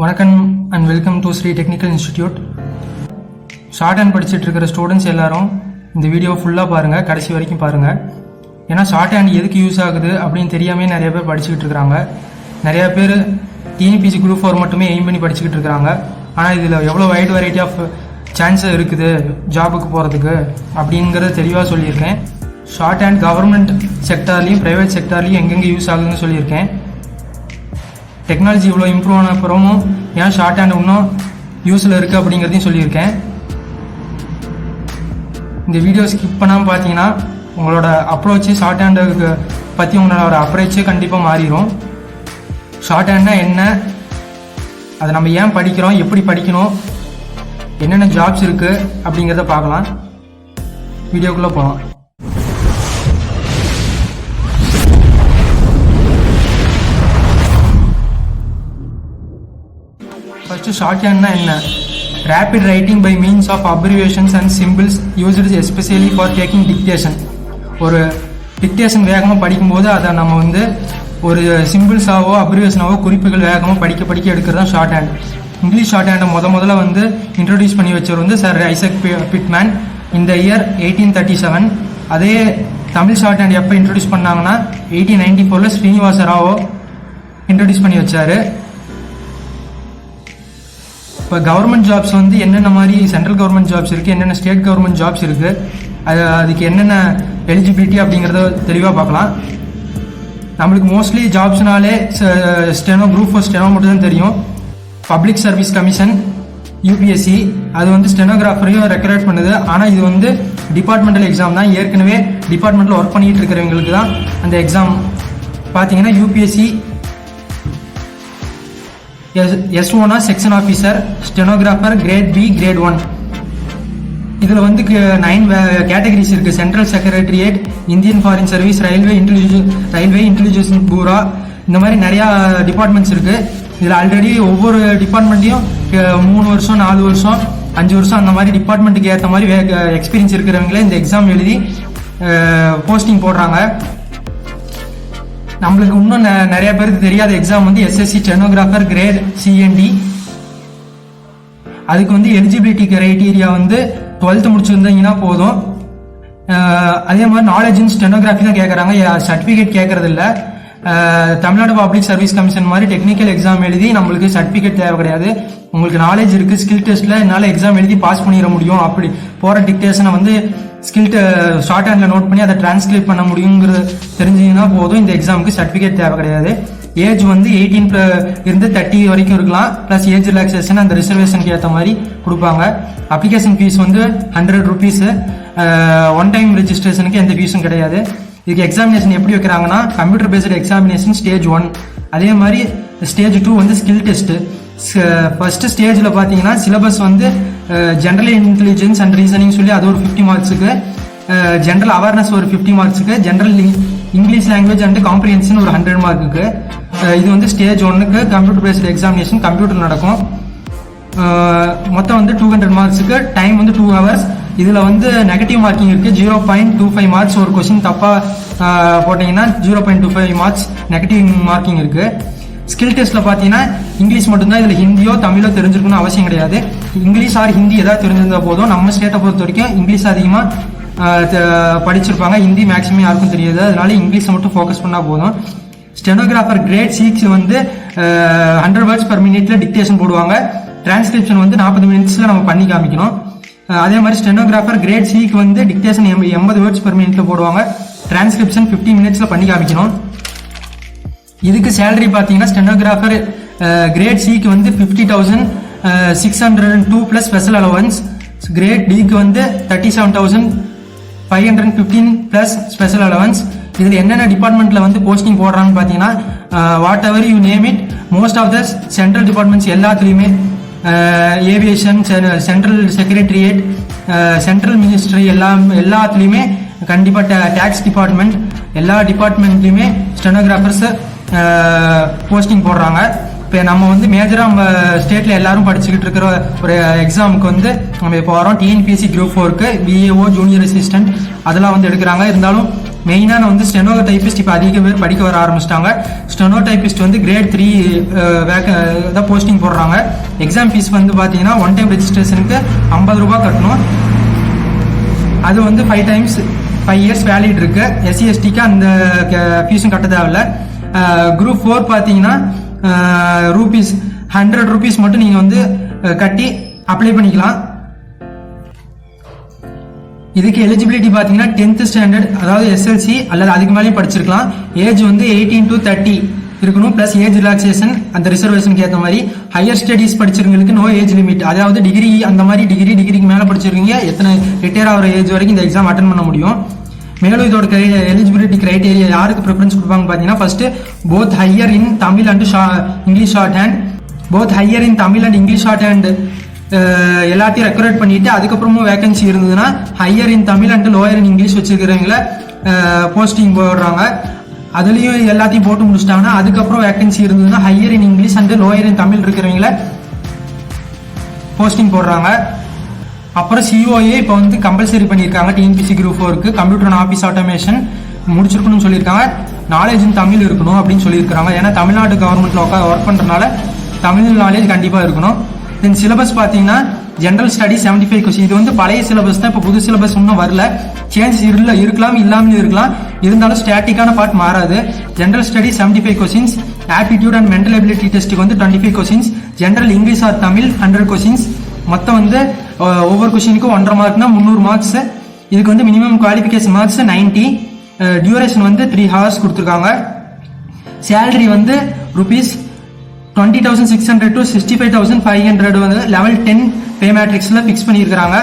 வணக்கம் and welcome to Sri technical institute. Short hand படிச்சுட்டு இருக்கிற ஸ்டூடெண்ட்ஸ் எல்லாரும் இந்த வீடியோ ஃபுல்லாக பாருங்கள், கடைசி வரைக்கும் பாருங்கள். ஏன்னா ஷார்ட் ஹேண்ட் எதுக்கு யூஸ் ஆகுது அப்படின்னு தெரியாமே நிறைய பேர் படிச்சுக்கிட்டு இருக்கிறாங்க. நிறையா பேர் டிஎன்பிசி குரூப் 4 மட்டுமே எய்ம் பண்ணி படிச்சுக்கிட்டு இருக்கிறாங்க. ஆனால் இதில் எவ்வளோ வைட் வெரைட்டி ஆஃப் சான்ஸ் இருக்குது ஜாபுக்கு போகிறதுக்கு அப்படிங்கிறத தெளிவாக சொல்லியிருக்கேன். ஷார்ட் ஹேண்ட் கவர்மெண்ட் செக்டார்லையும் ப்ரைவேட் செக்டார்லையும் எங்கெங்கே யூஸ் ஆகுதுன்னு சொல்லியிருக்கேன். டெக்னாலஜி இவ்வளோ இம்ப்ரூவ் ஆன அப்புறமும் ஏன் ஷார்ட் ஹேண்ட் இன்னும் யூஸில் இருக்குது அப்படிங்கிறதையும் சொல்லியிருக்கேன். இந்த வீடியோ ஸ்கிப் பண்ணாமல் பார்த்தீங்கன்னா உங்களோட அப்ரோச்சு ஷார்ட் ஹேண்டுக்கு பற்றி உங்களோட அப்ரோச்சே கண்டிப்பாக மாறிடும். ஷார்ட் ஹேண்ட்னா என்ன, அதை நம்ம ஏன் படிக்கிறோம், எப்படி படிக்கணும், என்னென்ன ஜாப்ஸ் இருக்குது அப்படிங்கிறத பார்க்கலாம். வீடியோக்குள்ளே போகலாம். ஃபர்ஸ்ட் ஷார்ட் ஹேண்ட்னா என்ன? Rapid writing by means of abbreviations and symbols used especially for taking dictation. ஒரு டிக்டேஷன் வேகமாக படிக்கும்போது அதை நம்ம ஒரு சிம்பிள்ஸாவோ அப்ரிவேஷனாவோ குறிப்புகள் வேகமாக படிக்க எடுக்கிறது தான் ஷார்ட் ஹேண்ட். இங்கிலீஷ் ஷார்ட் ஹேண்டை முதல்ல இன்ட்ரோடியூஸ் பண்ணி வச்சவர் சார் ஐசக் பிட்மேன் இந்த இயர் 1837. அதே தமிழ் ஷார்ட் ஹேண்ட் எப்போ இன்ட்ரோடியூஸ் பண்ணாங்கன்னா 1894 ஸ்ரீனிவாச ராவோ இன்ட்ரோடியூஸ் பண்ணி வச்சாரு. இப்போ கவர்மெண்ட் ஜாப்ஸ் என்னென்ன மாதிரி சென்ட்ரல் கவர்மெண்ட் ஜாப்ஸ் இருக்குது, என்னென்ன ஸ்டேட் கவர்மெண்ட் ஜாப்ஸ் இருக்குது, அதுக்கு என்னென்ன எலிஜிபிலிட்டி அப்படிங்கிறத தெளிவாக பார்க்கலாம். நம்மளுக்கு மோஸ்ட்லி ஜாப்ஸ்னாலே குரூப் 4 ஸ்டெனோ மட்டும் தான் தெரியும். பப்ளிக் சர்வீஸ் கமிஷன் யூபிஎஸ்சி அது ஸ்டெனோகிராஃபரையும் ரெக்கரேட் பண்ணுது. ஆனால் இது டிபார்ட்மெண்டல் எக்ஸாம் தான். ஏற்கனவே டிபார்ட்மெண்ட்டில் ஒர்க் பண்ணிட்டு இருக்கிறவங்களுக்கு தான் அந்த எக்ஸாம். பார்த்தீங்கன்னா UPSC S1 section officer, stenographer, grade B, grade 1. இதில் 9 கேட்டகரிஸ் இருக்குது. Central secretariat, Indian foreign service, railway intelligence பூரா, இந்த மாதிரி நிறையா டிபார்ட்மெண்ட்ஸ் இருக்குது. இதில் ஆல்ரெடி ஒவ்வொரு டிபார்ட்மெண்ட்லையும் 3 வருஷம் 4 வருஷம் 5 வருஷம் அந்த மாதிரி டிபார்ட்மெண்ட்டுக்கு ஏற்ற மாதிரி எக்ஸ்பீரியன்ஸ் இருக்கிறவங்களே இந்த எக்ஸாம் எழுதி போஸ்டிங் போடுறாங்க. நம்மளுக்கு இன்னும் நிறைய பேருக்கு தெரியாத exam SSC stenographer great CNT. அதுக்கு எலிஜிபிலிட்டி கிரைட்டீரியா 12th முடிச்சிருந்தீங்கன்னா போதும். அதே மாதிரி நாலேஜ் இன் ஸ்டெனோகிராஃபி தான் கேட்குறாங்க, சர்டிஃபிகேட் கேட்கறது இல்லை. தமிழ்நாடு பப்ளிக் சர்வீஸ் கமிஷன் மாதிரி டெக்னிக்கல் எக்ஸாம் எழுதி நம்மளுக்கு சர்டிஃபிகேட் தேவை கிடையாது. உங்களுக்கு நாலேஜ் இருக்குது, ஸ்கில் டெஸ்ட்டில் என்னால் எக்ஸாம் எழுதி பாஸ் பண்ணிட முடியும், அப்படி போகிற டிக்டேஷனை ஸ்கில் ஷார்ட் ஹேண்டில் நோட் பண்ணி அதை டிரான்ஸ்கிரைப் பண்ண முடியுங்கிறது தெரிஞ்சிங்கன்னா போதும். இந்த எக்ஸாமுக்கு சர்டிஃபிகேட் தேவை கிடையாது. ஏஜ் 18 இருந்து 30 வரைக்கும் இருக்கலாம். ப்ளஸ் ஏஜ் ரிலாக்ஸேஷன் அந்த ரிசர்வேஷனுக்கு ஏற்ற மாதிரி கொடுப்பாங்க. Application fee 100 rupees. One time ரெஜிஸ்ட்ரேஷனுக்கு எந்த ஃபீஸும் கிடையாது. இதுக்கு எக்ஸாமினேஷன் எப்படி வைக்கிறாங்கன்னா கம்ப்யூட்டர் பேஸ்டு எக்ஸாமினேஷன் ஸ்டேஜ் 1. அதே மாதிரி ஸ்டேஜ் 2 ஸ்கில் டெஸ்ட். ஃபர்ஸ்ட் ஸ்டேஜில் பார்த்தீங்கன்னா syllabus general intelligence and reasoning சொல்லி அது ஒரு 50 மார்க்ஸுக்கு, ஜென்ரல் அவேர்னஸ் ஒரு 50 மார்க்ஸுக்கு, general English language and comprehension ஒரு 100 மார்க்குக்கு. இது ஸ்டேஜ் 1க்கு கம்ப்யூட்டர் பேஸ்டு எக்ஸாமினேஷன் கம்ப்யூட்டர் நடக்கும். மொத்தம் 200 மார்க்ஸுக்கு. Time 2 hours. இதில் நெகட்டிவ் மார்க்கிங் இருக்குது. 0.25 மார்க்ஸ். ஒரு கொஸ்டின் தப்பாக போட்டிங்கன்னா 0.25 மார்க்ஸ் நெகட்டிவ் மார்க்கிங் இருக்குது. ஸ்கில் டெஸ்ட்டில் பார்த்தீங்கன்னா இங்கிலீஷ் மட்டும்தான். இதில் ஹிந்தியோ தமிழோ தெரிஞ்சிருக்கணும்னு அவசியம் கிடையாது. இங்கிலீஷ் ஆர் ஹிந்தி ஏதாவது தெரிஞ்சிருந்தால் போதும். நம்ம ஸ்டேட்டை பொறுத்த வரைக்கும் இங்கிலீஷ் அதிகமாக படிச்சிருப்பாங்க, ஹிந்தி மேக்ஸிமம் யாருக்கும் தெரியாது. அதனால இங்கிலீஷை மட்டும் ஃபோக்கஸ் பண்ணால் போதும். Stenographer great 6 100 words per minute dictation போடுவாங்க. டிரான்ஸ்கிரிப்ஷன் 40 minutesல நம்ம பண்ணி காமிக்கணும். அதே மாதிரி ஸ்டெனோகிராஃபர் கிரேட் சிக்கு டிக்டேஷன் 80 words per minute போடுவாங்க. டிரான்ஸ்கிரிப்ஷன் 50 minutesல பண்ணி காமிக்கணும். இதுக்கு சேலரி பார்த்தீங்கன்னா ஸ்டெனோகிராஃபர் கிரேட் சிக்கு 50,602 ப்ளஸ் ஸ்பெஷல் அலவன்ஸ். கிரேட் டிக்கு 37,515 ப்ளஸ் ஸ்பெஷல் அலவன்ஸ். இதில் என்னென்ன டிபார்ட்மெண்ட்டில் போஸ்டிங் போடுறாங்கன்னு பார்த்தீங்கன்னா whatever you name it, most of the central departments எல்லாத்துலேயுமே, aviation, central secretariat, central ministry எல்லாத்துலேயுமே கண்டிப்பாக டேக்ஸ் டிபார்ட்மெண்ட் எல்லா டிபார்ட்மெண்ட்லேயுமே ஸ்டெனோகிராஃபர்ஸ் போஸ்டிங் போடுறாங்க. இப்போ நம்ம வந்து மேஜராக நம்ம ஸ்டேட்டில் எல்லாரும் படிச்சுக்கிட்டு இருக்கிற ஒரு எக்ஸாமுக்கு வந்து நம்ம இப்போ வரோம். டிஎன்பிஎஸ்சி குரூப் 4க்கு விஏஓ ஜூனியர் அசிஸ்டன்ட் அதெல்லாம் வந்து எடுக்கிறாங்க. இருந்தாலும் மெயினாக வந்து ஸ்டெனோ டைப்பிஸ்ட் இப்போ அதிக பேர் படிக்க வர ஆரம்பிச்சிட்டாங்க. ஸ்டெனோ டைப்பிஸ்ட் வந்து கிரேட் 3 தான் போஸ்டிங் போடுறாங்க. எக்ஸாம் ஃபீஸ் வந்து பார்த்தீங்கன்னா ஒன் டைம் ரெஜிஸ்ட்ரேஷனுக்கு 50 ரூபா கட்டணும். அது வந்து 5 இயர்ஸ் வேலிட் இருக்கு. எஸ்சி எஸ்டிக்கு அந்த ஃபீஸும் கட்ட தேவையில்ல. குரூப் 4 பார்த்தீங்கன்னா ₹100 மட்டும் நீங்கள் வந்து கட்டி அப்ளை பண்ணிக்கலாம். இதுக்கு எலிஜிபிலிட்டி பார்த்தீங்கன்னா 10th ஸ்டாண்டர்ட் அதாவது எஸ்எல்சி அல்லது அதுக்கு மேலேயும் படிச்சிருக்கலாம். ஏஜ் வந்து 18 to 30 இருக்கணும். பிளஸ் ஏஜ் ரிலாக்ஸேஷன் அந்த ரிசர்வேஷனுக்கு ஏற்ற மாதிரி. ஹையர் ஸ்டடீஸ் படிச்சிருக்கவங்களுக்கு நோ ஏஜ் லிமிட், அதாவது டிகிரி அந்த மாதிரி டிகிரிக்கு மேலே படிச்சிருக்கீங்க எத்தனை ரிட்டையர் ஆகிற ஏஜ் வரைக்கும் இந்த எக்ஸாம் அட்டன் பண்ண முடியும். மேலும் இதோட எலிஜிபிலிட்டி கிரைட்டீரியா யாருக்கு ப்ரிஃபரன்ஸ் கொடுப்பாங்க பார்த்தீங்கன்னா first both higher in Tamil and English shorthand, both higher in Tamil and English shorthand எல்லாத்தையும் ரெக்ரூட் பண்ணிட்டு அதுக்கப்புறமும் வேகன்சி இருந்ததுன்னா higher in Tamil and lower in English வச்சிருக்கிறவங்கள போஸ்டிங் போடுறாங்க. அதுலயும் எல்லாத்தையும் போட்டு முடிச்சிட்டாங்கன்னா அதுக்கப்புறம் வேகன்சி இருந்ததுன்னா higher in English and lower in Tamil இருக்கிறவங்கள போஸ்டிங் போடுறாங்க. அப்புறம் சிஓஏ இப்போ வந்து கம்பல்சரி பண்ணியிருக்காங்க. டிஎன்பிஎஸ்சி குரூப் 4க்கு கம்ப்யூட்டர் அண்ட் ஆஃபீஸ் ஆட்டோமேஷன் முடிச்சிருக்கணும்னு சொல்லியிருக்காங்க. நாலேஜ் இன் தமிழ் இருக்கணும் அப்படின்னு சொல்லியிருக்காங்க. ஏன்னா தமிழ்நாடு கவர்மெண்ட்ல ஒர்க் பண்றதுனால தமிழ் நாலேஜ் கண்டிப்பாக இருக்கணும். தென் சிலபஸ் பார்த்தீங்கன்னா ஜென்ரல் ஸ்டடி 75 கொஸ்டின். இது வந்து பழைய சிலபஸ் தான், இப்போ புது சிலபஸ் இன்னும் வரல. சேஞ்ச் இருக்கலாம் இல்லாமல் இருக்கலாம், இருந்தாலும் ஸ்டாட்டிக்கான பார்ட் மாறாது. General study 75 questions, aptitude and mental ability டெஸ்ட்டுக்கு வந்து 25 questions, general English or Tamil 100 questions. மொத்தம் வந்து ஒவ்வொரு கொஸ்டினுக்கும் 1.5 மார்க்னா 300 மார்க்ஸ். இதுக்கு வந்து மினிமம் குவாலிஃபிகேஷன் மார்க்ஸ் 90. டியூரேஷன் வந்து 3 hours கொடுத்துருக்காங்க. சேலரி வந்து ₹20,600 to 65,500 வந்து லெவல் 10 பே மேட்ரிக்ஸ்ல ஃபிக்ஸ் பண்ணியிருக்காங்க.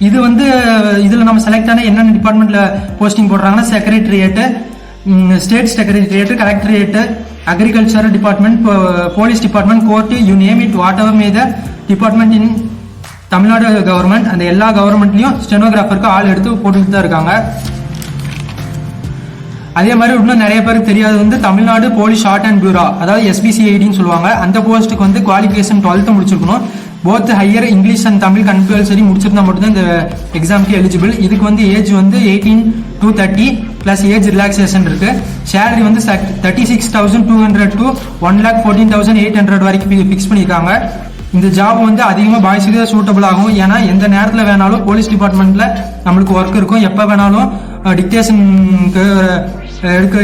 இது வந்து இதுல நம்ம செலக்ட் ஆன என்னென்ன டிபார்ட்மெண்ட்ல போஸ்டிங் போடுறாங்கன்னா secretariat, state secretariat, collectorate, agriculture department, police department, court, you name it, whatever may the department in Tamil Nadu government. அந்த எல்லா கவர்மெண்ட்லயும் ஸ்டெனோகிராஃபருக்கு ஆள் எடுத்து போட்டுட்டு தான் இருக்காங்க. அதே மாதிரி இன்னும் நிறைய பேருக்கு தெரியாது வந்து Tamil Nadu police short and bureau அதாவது SBCIDன்னு சொல்லுவாங்க. அந்த போஸ்ட்டுக்கு வந்து குவாலிஃபிகேஷன் 12th முடிச்சிருக்கணும். Both higher English and Tamil compulsory முடிச்சிருந்தா மட்டும்தான் இந்த எக்ஸாமுக்கு எலிஜிபிள். இதுக்கு வந்து ஏஜ் வந்து 18 to 30 பிளஸ் ஏஜ் ரிலாக்ஸேஷன் இருக்கு. சேலரி வந்து 36,200 to 1,14,800 வரைக்கும் ஃபிக்ஸ் பண்ணியிருக்காங்க. இந்த ஜாப் வந்து அதிகமாக பாய்ஸுக்கு சூட்டபிள் ஆகும். ஏன்னா எந்த நேரத்தில் வேணாலும் போலீஸ் டிபார்ட்மெண்ட்ல நம்மளுக்கு ஒர்க் இருக்கும். எப்போ வேணாலும் டிக்டேஷனுக்கு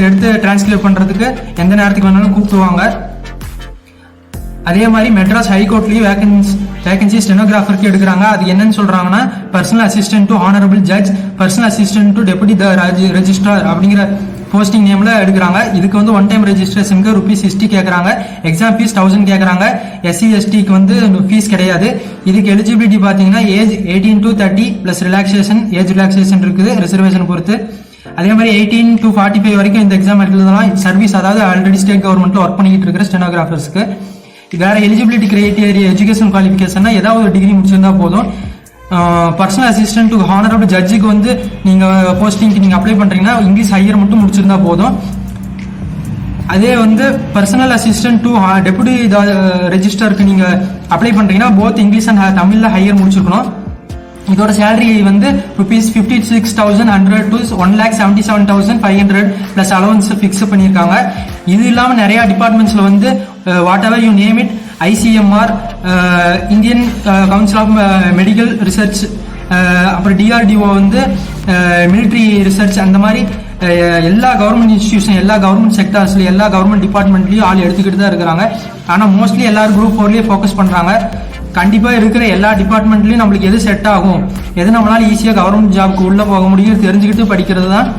எடுத்து டிரான்ஸ்லேட் பண்றதுக்கு எந்த நேரத்துக்கு வேணாலும் கூப்பிடுவாங்க. அதே மாதிரி மெட்ராஸ் ஹைகோர்ட்லயும் வேகன்சி ஸ்டெனோகிராஃபருக்கு எடுக்கிறாங்க. அது என்னன்னு சொல்றாங்கன்னா personal assistant to honourable judge, personal assistant to deputy registrar அப்படிங்கிற போஸ்டிங் நேம்ல எடுக்கிறாங்க. இதுக்கு வந்து ஒன் டைம் ரெஜிஸ்ட்ரேஷனுக்கு ₹60 கேட்கறாங்க. எக்ஸாம் ஃபீஸ் 1000 கேட்கறாங்க. SC STக்கு வந்து ஃபீஸ் கிடையாது. இதுக்கு எலிஜிபிலிட்டி பாத்தீங்கன்னா age 18 to 30 plus age relaxation இருக்குது ரிசர்வேஷன் பொறுத்து. அதே மாதிரி 18 to 45 வரைக்கும் இந்த எக்ஸாம் எழுதலாம். சர்வீஸ் அதாவது ஆல்ரெடி ஸ்டேட் கவர்மெண்ட்ல ஒர்க் பண்ணிட்டு இருக்கிற ஸ்டெனோகிராஃபர்ஸ்க்கு. வேற எலிஜிபிலிட்டி கிரைட்டீரியா எஜுகேஷன் குவாலிஃபிகேஷன்னா ஏதாவது ஒரு டிகிரி முடிச்சிருந்தா போதும். பர்சனல் அசிஸ்டன்ட் டு ஹானரபிள் ஜட்ஜுக்கு வந்து நீங்க போஸ்டிங்க்கு நீங்க அப்ளை பண்றீங்கன்னா இங்கிலீஷ் ஹையர் மட்டும் முடிச்சிருந்தா போதும். அதே வந்து பர்சனல் அசிஸ்டன்ட் டு டெபுட்டி ரெஜிஸ்டருக்கு நீங்க அப்ளை பண்றீங்கன்னா போத் இங்கிலீஷ் அண்ட் தமிழ்ல ஹையர் முடிச்சிருக்கணும். இதோட சேலரி வந்து ₹56,100 to 1,77,500 பிளஸ் அலவன்ஸ் பிக்ஸ் பண்ணியிருக்காங்க. இது இல்லாம நிறைய டிபார்ட்மெண்ட்ஸ்ல வந்து whatever you name it, ICMR, Indian council of medical research, அப்புறம் DRDO வந்து மிலிட்ரி ரிசர்ச், அந்த மாதிரி எல்லா கவர்மெண்ட் இன்ஸ்டிடியூஷன், எல்லா கவர்மெண்ட் செக்டர்ஸ்ல, எல்லா கவர்மெண்ட் டிபார்ட்மெண்ட்லயும் ஆள் எடுத்துக்கிட்டு தான் இருக்கிறாங்க. ஆனா மோஸ்ட்லி எல்லாரும் குரூப் 4லயே ஃபோக்கஸ் பண்றாங்க. கண்டிப்பா இருக்கிற எல்லா டிபார்ட்மெண்ட்லயும் நம்மளுக்கு எது செட் ஆகும், எது நம்மளால ஈஸியா கவர்மெண்ட் ஜாப்க்கு உள்ள போக முடியும் தெரிஞ்சுக்கிட்டு படிக்கிறது தான்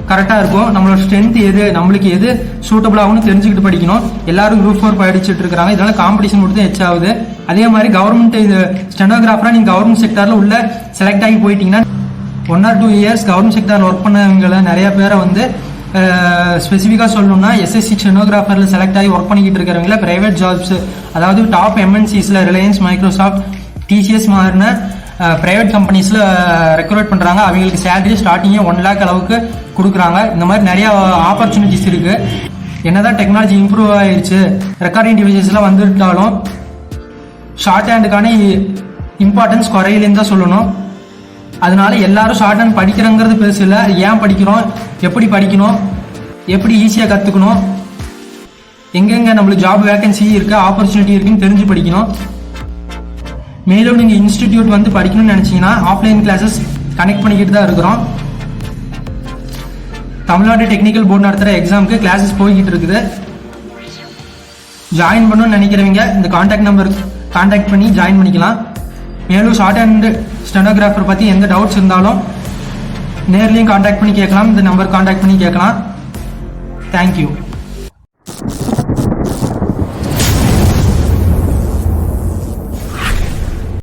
கரெக்டா இருக்கும். நம்மளோட ஸ்ட்ரென்த் எது, நம்மளுக்கு எது சூட்டபிள் ஆகும்னு தெரிஞ்சுக்கிட்டு படிக்கணும். எல்லாரும் குரூப் 4 படிச்சுட்டு இருக்காங்க. இதனால காம்படிஷன் மட்டும் எச் ஆகுது. அதே மாதிரி கவர்மெண்ட் இது ஸ்டெனோகிராஃபரா நீங்க கவர்மெண்ட் செக்டர்ல உள்ள செலக்ட் ஆகி போயிட்டீங்கன்னா 1 or 2 years கவர்மெண்ட் செக்டர்ல ஒர்க் பண்ணவங்கள நிறைய பேரை வந்து ஸ்பெசிஃபிக்கா சொல்லணும்னா SSC ஸ்டெனோகிராஃபர்ல செலக்ட் ஆகி ஒர்க் பண்ணிக்கிட்டு இருக்கிறவங்கள பிரைவேட் ஜாப்ஸ், அதாவது டாப் MNCஸ்ல ரிலையன்ஸ், மைக்ரோசாஃப்ட், TCS மாதிரின பிரைவேட் கம்பெனிஸ்ல ரெக்ரூட் பண்றாங்க. அவங்களுக்கு சேலரி ஸ்டார்டிங்கே 1 lakh அளவுக்கு கொடுக்குறாங்க. இந்த மாதிரி நிறைய ஆப்பர்ச்சுனிட்டிஸ் இருக்கு. என்னதான் டெக்னாலஜி இம்ப்ரூவ் ஆயிடுச்சு, ரெக்கார்டிங் டிவைசஸ்லாம் வந்துட்டாலும் ஷார்ட் ஹேண்டுக்கான இம்பார்ட்டன்ஸ் குறையிலேன்னு தான் சொல்லணும். அதனால எல்லாரும் ஷார்ட் ஹேண்ட் படிக்கிறங்கிறது பெருசு இல்லை, ஏன் படிக்கிறோம், எப்படி படிக்கணும், எப்படி ஈஸியாக கற்றுக்கணும், எங்கெங்க நம்மளுக்கு ஜாப் வேகன்சி இருக்கு, ஆப்பர்ச்சுனிட்டி இருக்குன்னு தெரிஞ்சு படிக்கணும். மேலும் நீங்கள் இன்ஸ்டிடியூட் வந்து படிக்கணும்னு நினச்சிங்கன்னா ஆஃப்லைன் கிளாஸஸ் கனெக்ட் பண்ணிக்கிட்டு தான் இருக்கிறோம். தமிழ்நாடு டெக்னிக்கல் போர்டு நடத்துகிற எக்ஸாமுக்கு கிளாஸஸ் போய்கிட்டு இருக்குது. ஜாயின் பண்ணணும்னு நினைக்கிறவங்க இந்த கான்டாக்ட் நம்பருக்கு கான்டாக்ட் பண்ணி ஜாயின் பண்ணிக்கலாம். மேலும் ஷார்ட் ஹேண்ட் ஸ்டெனோகிராஃபர் பற்றி எந்த டவுட்ஸ் இருந்தாலும் நேர்லையும் கான்டாக்ட் பண்ணி கேட்கலாம், இந்த நம்பர் கான்டாக்ட் பண்ணி கேட்கலாம். தேங்க்யூ.